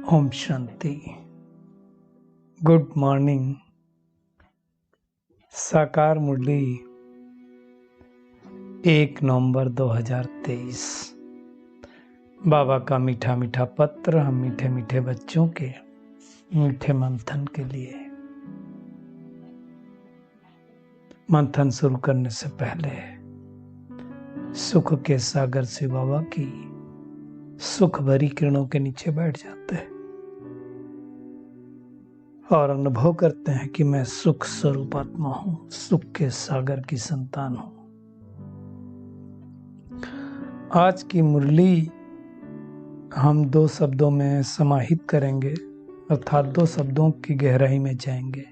Om Shanti. Good morning. साकार मुरली 1 नवंबर 2023। बाबा का मीठा मीठा पत्र हम मीठे मीठे बच्चों के मीठे मंथन के लिए। मंथन शुरू करने से पहले सुख के सागर से बाबा की सुख भरी किरणों के नीचे बैठ जाते हैं और अनुभव करते हैं कि मैं सुख स्वरूप आत्मा हूं, सुख के सागर की संतान हूं। आज की मुरली हम 2 शब्दों में समाहित करेंगे, अर्थात 2 शब्दों की गहराई में जाएंगे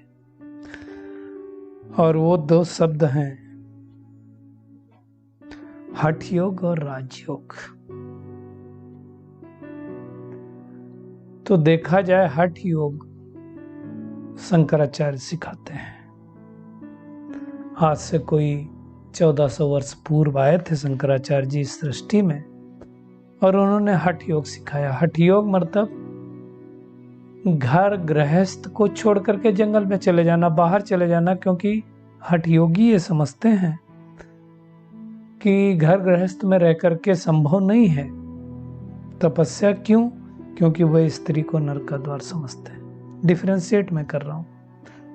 और वो 2 शब्द हैं हठ योग और राजयोग। तो देखा जाए हठ योग शंकराचार्य सिखाते हैं। आज से कोई 1400 वर्ष पूर्व आए थे शंकराचार्य जी इस सृष्टि में और उन्होंने हठ योग सिखाया। हठ योग मतलब घर गृहस्थ को छोड़ करके जंगल में चले जाना, बाहर चले जाना, क्योंकि हठ योगी ये समझते हैं कि घर गृहस्थ में रह करके संभव नहीं है तपस्या। क्यों? क्योंकि वह स्त्री को नरक का द्वार समझते हैं। डिफरेंशिएट मैं कर रहा हूं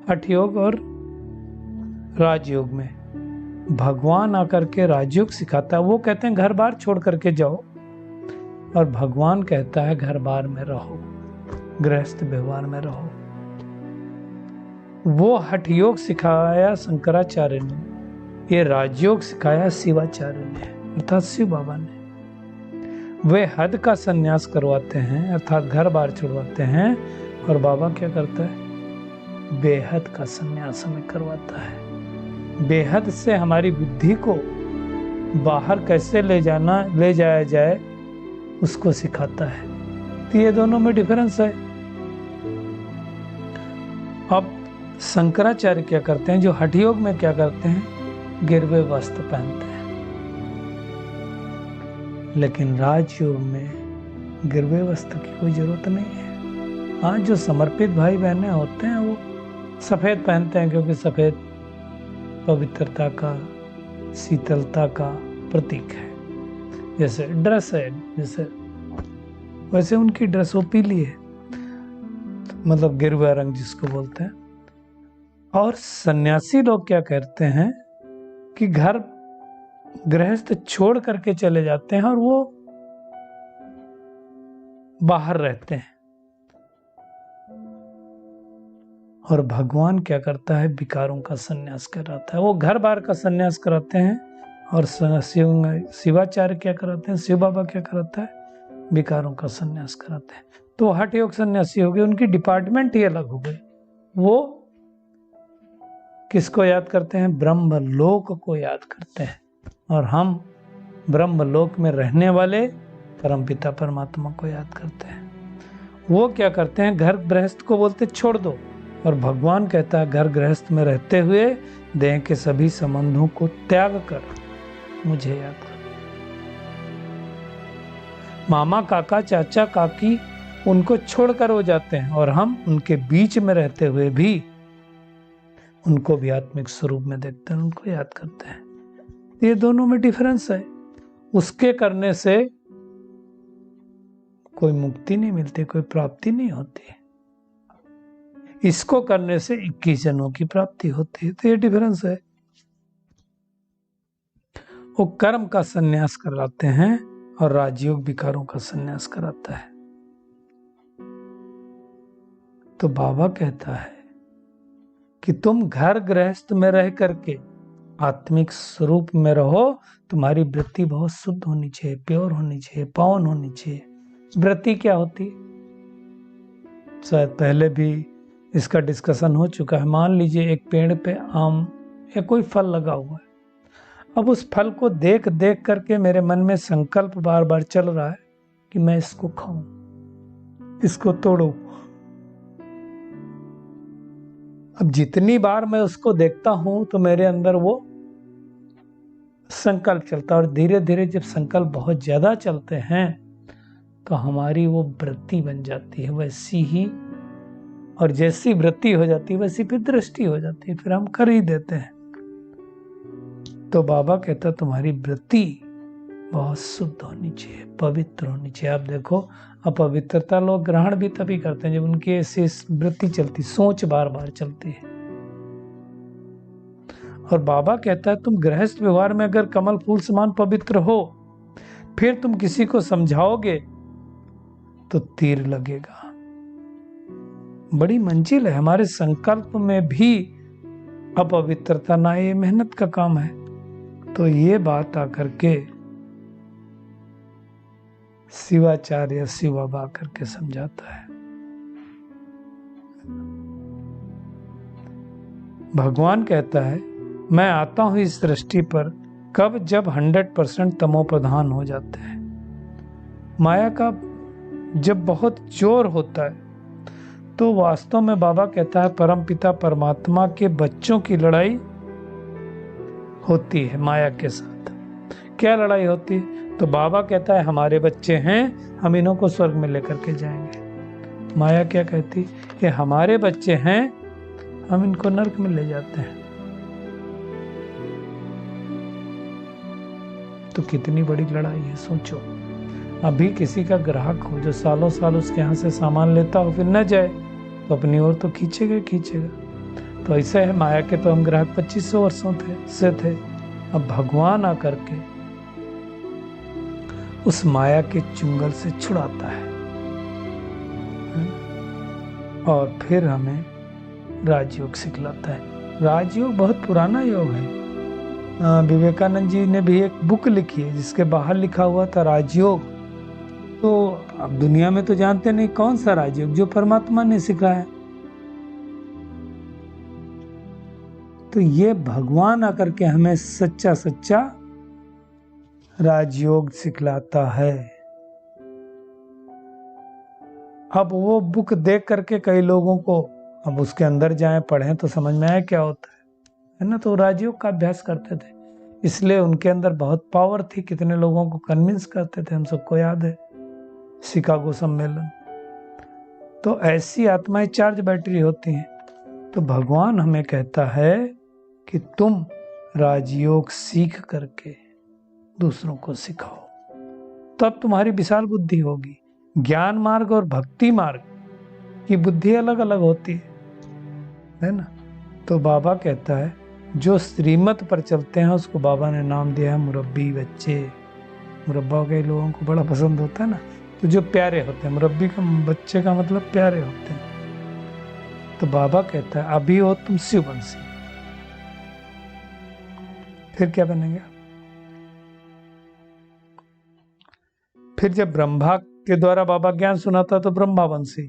हठ योग और राजयोग में। भगवान आकर के राजयोग सिखाता है। वो कहते हैं घर बार छोड़ करके जाओ और भगवान कहता है घर बार में रहो, गृहस्थ व्यवहार में रहो। वो हठ योग सिखाया शंकराचार्य ने, ये राजयोग सिखाया शिवाचार्य ने, अर्थात शिव बाबा ने। वे हद का संन्यास करवाते हैं, अर्थात घर बार छुड़वाते हैं, और बाबा क्या करता है? बेहद का संन्यास हमें करवाता है। बेहद से हमारी बुद्धि को बाहर कैसे ले जाया जाए उसको सिखाता है। तो ये दोनों में डिफरेंस है। अब शंकराचार्य क्या करते हैं? जो हठ योग में क्या करते हैं? गिरवे वस्त्र पहनते हैं। लेकिन राजयोग में गिरवे वस्त्र की कोई जरूरत नहीं है। हाँ, जो समर्पित भाई बहनें होते हैं वो सफेद पहनते हैं, क्योंकि सफेद पवित्रता का, शीतलता का प्रतीक है। जैसे ड्रेस है, जैसे वैसे उनकी ड्रेस वो पीली है, मतलब गिरवा रंग जिसको बोलते हैं। और सन्यासी लोग क्या करते हैं कि घर गृहस्थ छोड़ करके चले जाते हैं और वो बाहर रहते हैं। और भगवान क्या करता है? विकारों का संन्यास कराता है। वो घर बार का संन्यास कराते हैं। और शिवाचार्य क्या कराते हैं? शिव बाबा क्या कराता है? विकारों का संन्यास कराते हैं। तो हठ योग सन्यासी हो गए, उनकी डिपार्टमेंट ही अलग हो गई। वो किसको याद करते हैं? ब्रह्मलोक को याद करते हैं। और हम ब्रह्मलोक में रहने वाले परमपिता परमात्मा को याद करते हैं। वो क्या करते हैं? घर गृहस्थ को बोलते छोड़ दो, और भगवान कहता है घर गृहस्थ में रहते हुए देह के सभी संबंधों को त्याग कर मुझे याद कर। मामा, काका, चाचा, काकी, उनको छोड़कर वो जाते हैं और हम उनके बीच में रहते हुए भी उनको भी आत्मिक स्वरूप में देखते हैं, उनको याद करते हैं। ये दोनों में डिफरेंस है। उसके करने से कोई मुक्ति नहीं मिलती, कोई प्राप्ति नहीं होती। इसको करने से 21 जन्मों की प्राप्ति होती है। तो ये डिफरेंस है। वो कर्म का संन्यास कराते हैं और राजयोग विकारों का संन्यास कराता है। तो बाबा कहता है कि तुम घर गृहस्थ में रह करके आत्मिक स्वरूप में रहो। तुम्हारी वृत्ति बहुत शुद्ध होनी चाहिए, प्योर होनी चाहिए, पावन होनी चाहिए। वृत्ति क्या होती? शायद पहले भी इसका डिस्कशन हो चुका है। मान लीजिए एक पेड़ पे आम या कोई फल लगा हुआ है। अब उस फल को देख देख करके मेरे मन में संकल्प बार बार चल रहा है कि मैं इसको खाऊं, इसको तोड़ूं। अब जितनी बार मैं उसको देखता हूं तो मेरे अंदर वो संकल्प चलता है, और धीरे धीरे जब संकल्प बहुत ज्यादा चलते हैं तो हमारी वो वृत्ति बन जाती है वैसी ही, और जैसी वृत्ति हो जाती है वैसी फिर दृष्टि हो जाती है, फिर हम कर ही देते हैं। तो बाबा कहता तुम्हारी वृत्ति बहुत शुद्ध होनी चाहिए, पवित्र होनी चाहिए। आप देखो अपवित्रता लोग ग्रहण भी तभी करते हैं जब उनकी ऐसी वृत्ति चलती, सोच बार बार चलती है। और बाबा कहता है तुम गृहस्थ व्यवहार में अगर कमल फूल समान पवित्र हो, फिर तुम किसी को समझाओगे तो तीर लगेगा। बड़ी मंजिल है, हमारे संकल्प में भी अपवित्रता ना, ये मेहनत का काम है। तो ये बात आकर के शिवाचार्य शिव बाबा आकर के समझाता है। भगवान कहता है मैं आता हूं इस सृष्टि पर कब, जब 100% तमोप्रधान हो जाते हैं। माया का जब बहुत जोर होता है तो वास्तव में बाबा कहता है परमपिता परमात्मा के बच्चों की लड़ाई होती है माया के साथ। क्या लड़ाई होती है? तो बाबा कहता है हमारे बच्चे हैं, हम इन्हों को स्वर्ग में लेकर के जाएंगे। माया क्या कहती? ये हमारे बच्चे हैं, हम इनको नरक में ले जाते हैं। तो कितनी बड़ी लड़ाई है, सोचो। अभी किसी का ग्राहक हो जो सालों साल उसके यहाँ से सामान लेता हो, फिर न जाए तो अपनी ओर तो खींचेगा खींचेगा। तो ऐसे है, माया के तो हम ग्राहक 2500 वर्षों से थे। अब भगवान आकर के उस माया के चुंगल से छुड़ाता है और फिर हमें राजयोग सिखलाता है। राजयोग बहुत पुराना योग है। विवेकानंद जी ने भी एक बुक लिखी है जिसके बाहर लिखा हुआ था राजयोग। तो अब दुनिया में तो जानते नहीं कौन सा राजयोग, जो परमात्मा ने सिखाया। तो ये भगवान आकर के हमें सच्चा सच्चा राजयोग सिखलाता है। अब वो बुक देख करके कई लोगों को, अब उसके अंदर जाएं पढ़ें तो समझ में आए क्या होता है ना। तो राजयोग का अभ्यास करते थे, इसलिए उनके अंदर बहुत पावर थी। कितने लोगों को कन्विंस करते थे, हम सबको याद है शिकागो सम्मेलन। तो ऐसी आत्माएं चार्ज बैटरी होती हैं। तो भगवान हमें कहता है कि तुम राजयोग सीख करके दूसरों को सिखाओ, तब तुम्हारी विशाल बुद्धि होगी। ज्ञान मार्ग और भक्ति मार्ग की बुद्धि अलग अलग होती है ना। तो बाबा कहता है जो श्रीमत पर चलते हैं उसको बाबा ने नाम दिया है मुरब्बी बच्चे। मुरब्बा कई लोगों को बड़ा पसंद होता है ना, तो जो प्यारे होते हैं, मुरब्बी का बच्चे का मतलब प्यारे होते हैं। तो बाबा कहता है अभी हो तुम शिववंशी, फिर क्या बनेंगे? फिर जब ब्रह्मा के द्वारा बाबा ज्ञान सुनाता तो ब्रह्मावंशी,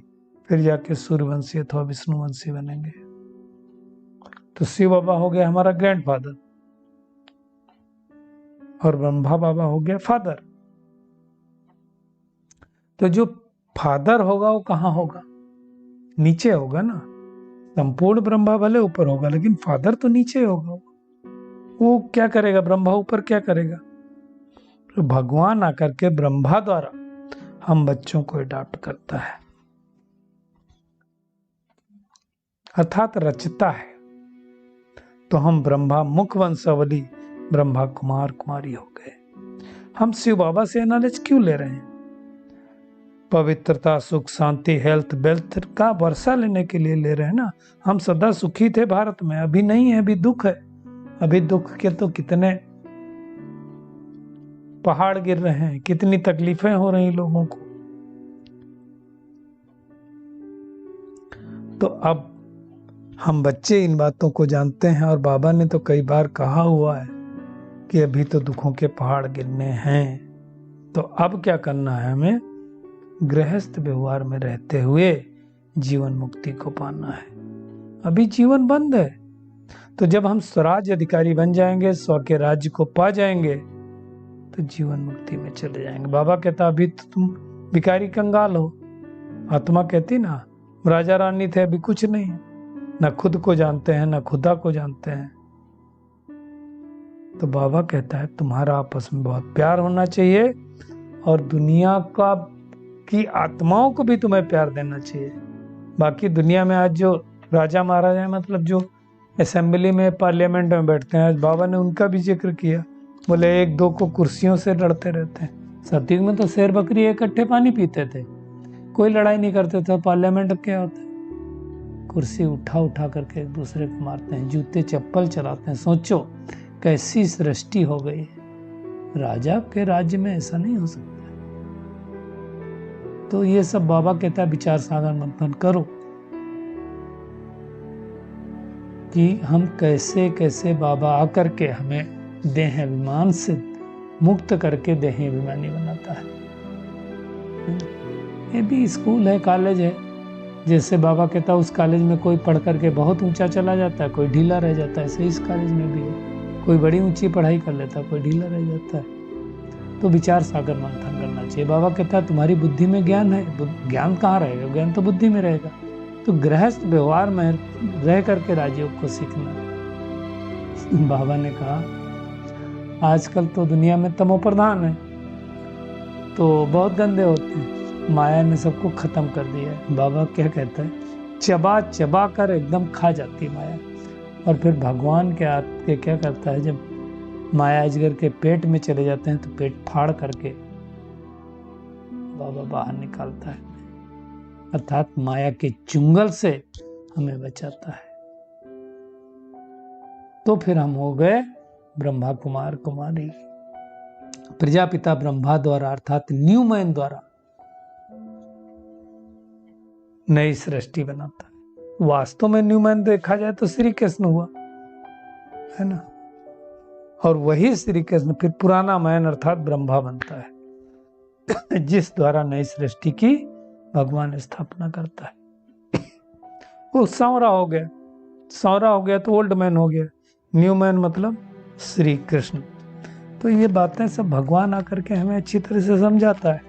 फिर जाके सूर्यवंशी अथवा विष्णुवंशी बनेंगे। तो शिव बाबा हो गया हमारा ग्रैंडफादर और ब्रह्मा बाबा हो गया फादर। तो जो फादर होगा वो कहाँ होगा? नीचे होगा ना। संपूर्ण ब्रह्मा भले ऊपर होगा लेकिन फादर तो नीचे होगा। वो क्या करेगा? ब्रह्मा ऊपर क्या करेगा? तो भगवान आकर के ब्रह्मा द्वारा हम बच्चों को अडॉप्ट करता है, अर्थात रचता है। तो हम ब्रह्मा मुख वंशावली ब्रह्मा कुमार कुमारी हो गए। हम शिव बाबा से नॉलेज क्यों ले रहे हैं? पवित्रता, सुख, शांति, हेल्थ, वेल्थ का वर्षा लेने के लिए ले रहे हैं ना। हम सदा सुखी थे भारत में, अभी नहीं है, अभी दुख है। अभी दुख के तो कितने पहाड़ गिर रहे हैं, कितनी तकलीफें हो रही लोगों को। तो अब हम बच्चे इन बातों को जानते हैं और बाबा ने तो कई बार कहा हुआ है कि अभी तो दुखों के पहाड़ गिरने हैं। तो अब क्या करना है? हमें गृहस्थ व्यवहार में रहते हुए जीवन मुक्ति को पाना है। अभी जीवन बंद है। तो जब हम स्वराज अधिकारी बन जाएंगे, स्व के राज्य को पा जाएंगे, तो जीवन मुक्ति में चले जाएंगे। बाबा कहता अभी तो तुम भिखारी कंगाल हो। आत्मा कहती ना राजा रानी थे, अभी कुछ नहीं है, ना खुद को जानते हैं ना खुदा को जानते हैं। तो बाबा कहता है तुम्हारा आपस में बहुत प्यार होना चाहिए और दुनिया का कि आत्माओं को भी तुम्हें प्यार देना चाहिए। बाकी दुनिया में आज जो राजा महाराजा है, मतलब जो असेंबली में पार्लियामेंट में बैठते हैं, आज बाबा ने उनका भी जिक्र किया। बोले एक दो को कुर्सियों से लड़ते रहते हैं। सतयुग में तो शेर बकरी इकट्ठे पानी पीते थे, कोई लड़ाई नहीं करते थे। पार्लियामेंट क्या होता है, कुर्सी उठा उठा करके एक दूसरे को मारते हैं, जूते चप्पल चलाते हैं। सोचो कैसी सृष्टि हो गई है। राजा के राज्य में ऐसा नहीं हो सकता। तो ये सब बाबा कहता है विचार सागर मंथन करो कि हम कैसे कैसे बाबा आकर के हमें देह अभिमान से मुक्त करके देह अभिमानी बनाता है। ये भी स्कूल है, कॉलेज है। जैसे बाबा कहता है उस कॉलेज में कोई पढ़ करके बहुत ऊंचा चला जाता है, कोई ढीला रह जाता है। ऐसे इस कॉलेज में भी है, कोई बड़ी ऊंची पढ़ाई कर लेता है, कोई ढीला रह जाता है। तो विचार सागर मंथन करना चाहिए। बाबा कहता है तुम्हारी बुद्धि में ज्ञान है, ज्ञान कहाँ रहेगा, ज्ञान तो बुद्धि में रहेगा। तो गृहस्थ व्यवहार में रह करके राजयोग को सीखना। बाबा ने कहा आजकल तो दुनिया में तमो प्रधान है, तो बहुत गंदे होते हैं, माया ने सबको खत्म कर दिया है। बाबा क्या कहता है, चबा चबा कर एकदम खा जाती माया। और फिर भगवान के आके क्या करता है, जब माया अजगर के पेट में चले जाते हैं तो पेट फाड़ करके बाबा बाहर निकालता है, अर्थात माया के चुंगल से हमें बचाता है। तो फिर हम हो गए ब्रह्मा कुमार कुमारी। प्रजापिता ब्रह्मा द्वारा अर्थात न्यूमैन द्वारा नई सृष्टि बनाता है। वास्तव में न्यूमैन देखा जाए तो श्री कृष्ण हुआ है ना, और वही श्री कृष्ण फिर पुराना मैन अर्थात ब्रह्मा बनता है, जिस द्वारा नई सृष्टि की भगवान स्थापना करता है। वो सांवरा हो गया, सांवरा हो गया तो ओल्ड मैन हो गया, न्यू मैन मतलब श्री कृष्ण। तो ये बातें सब भगवान आकर के हमें अच्छी तरह से समझाता है।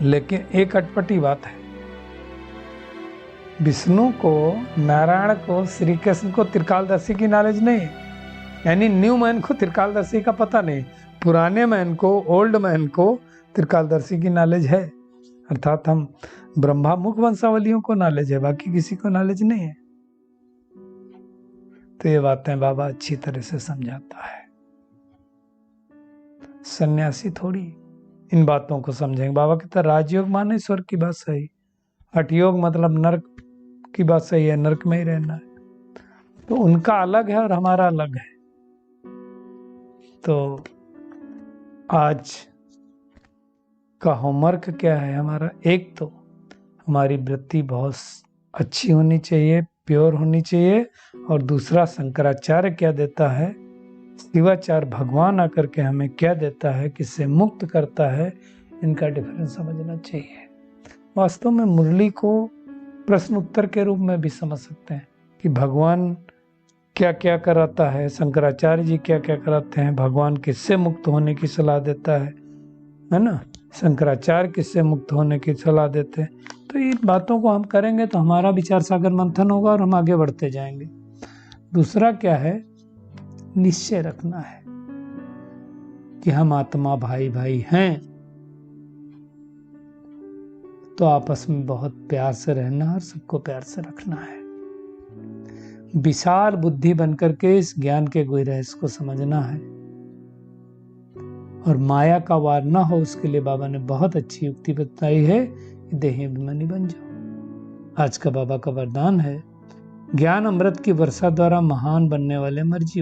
लेकिन एक अटपटी बात है, विष्णु को, नारायण को, श्री कृष्ण को त्रिकालदर्शी की नॉलेज नहीं है। यानी न्यू मैन को त्रिकालदर्शी का पता नहीं, पुराने मैन को, ओल्ड मैन को त्रिकालदर्शी की नॉलेज है। अर्थात हम ब्रह्मा मुख वंशावलियों को नॉलेज है, बाकी किसी को नॉलेज नहीं है। तो ये बातें बाबा अच्छी तरह से समझाता है। सन्यासी थोड़ी इन बातों को समझेंगे। बाबा कहता है राजयोग माने स्वर्ग की बात सही, हठयोग मतलब नरक की बात सही है, नरक में ही रहना है। तो उनका अलग है और हमारा अलग है। तो आज का होमवर्क क्या है हमारा, एक तो हमारी वृत्ति बहुत अच्छी होनी चाहिए, प्योर होनी चाहिए। और दूसरा शंकराचार्य क्या देता है, शिवाचार्य भगवान आकर के हमें क्या देता है, किससे मुक्त करता है, इनका डिफरेंस समझना चाहिए। वास्तव में मुरली को प्रश्न उत्तर के रूप में भी समझ सकते हैं कि भगवान क्या क्या कराता है, शंकराचार्य जी क्या क्या कराते हैं, भगवान किससे मुक्त होने की सलाह देता है ना, शंकराचार्य किससे मुक्त होने की सलाह देते हैं। तो इन बातों को हम करेंगे तो हमारा विचार सागर मंथन होगा और हम आगे बढ़ते जाएंगे। दूसरा क्या है, निश्चय रखना है कि हम आत्मा भाई भाई हैं, तो आपस में बहुत प्यार से रहना और सबको प्यार से रखना है। विशाल बुद्धि बनकर के इस ज्ञान के कोई रहस्य को समझना है और माया का वार ना हो, उसके लिए बाबा ने बहुत अच्छी युक्ति बताई है, देही अभिमानी बन जाओ। आज का बाबा का वरदान है, ज्ञान अमृत की वर्षा द्वारा महान बनने वाले मर्जी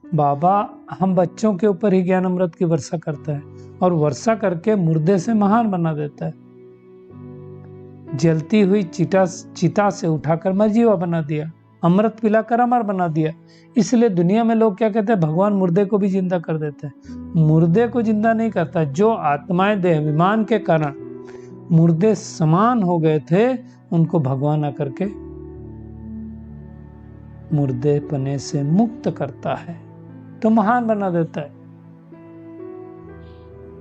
बाबा हम बच्चों के ऊपर ही ज्ञान अमृत की वर्षा करता है और वर्षा करके मुर्दे से महान बना देता है। जलती हुई चिता से उठाकर मर्जीवा बना दिया, अमृत पिलाकर अमर बना दिया। इसलिए दुनिया में लोग क्या कहते हैं, भगवान मुर्दे को भी जिंदा कर देते हैं। मुर्दे को जिंदा नहीं करता, जो आत्माएं देह अभिमान के कारण मुर्दे समान हो गए थे, उनको भगवान आकर के मुर्दे पने से मुक्त करता है, तो महान बना देता है।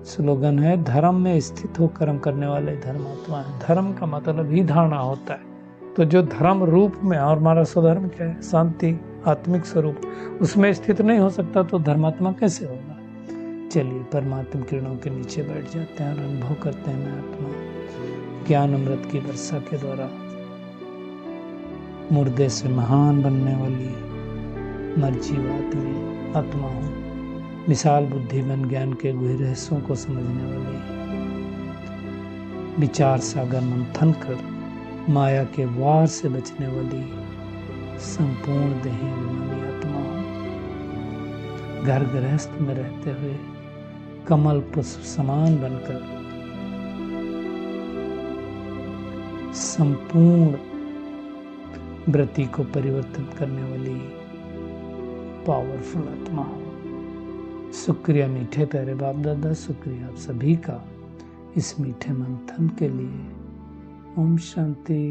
स्लोगन है, धर्म में स्थित हो कर्म करने वाले धर्मात्मा है। धर्म का मतलब ही धारणा होता है। तो जो धर्म रूप में, और हमारा स्वधर्म क्या है, शांति, आत्मिक स्वरूप उसमें स्थित नहीं हो सकता तो धर्मात्मा कैसे होगा। चलिए परमात्म किरणों के नीचे बैठ जाते हैं और अनुभव करते हैं मैं आत्मा ज्ञान अमृत की वर्षा के द्वारा मुर्दे से महान बनने वाली मर्जीवाद में आत्मा हूँ, विशाल बुद्धि बन ज्ञान के गहरे रहस्यों को समझने वाली, विचार सागर मंथन कर माया के वार से बचने वाली संपूर्ण देही अभिमानी आत्मा हूँ। घर गृहस्थ में रहते हुए कमल पुष्प समान बनकर संपूर्ण वृत्ति को परिवर्तित करने वाली पावरफुल आत्मा हूँ। शुक्रिया मीठे प्यारे बाप दादा, शुक्रिया आप सभी का इस मीठे मंथन के लिए। ओम शांति।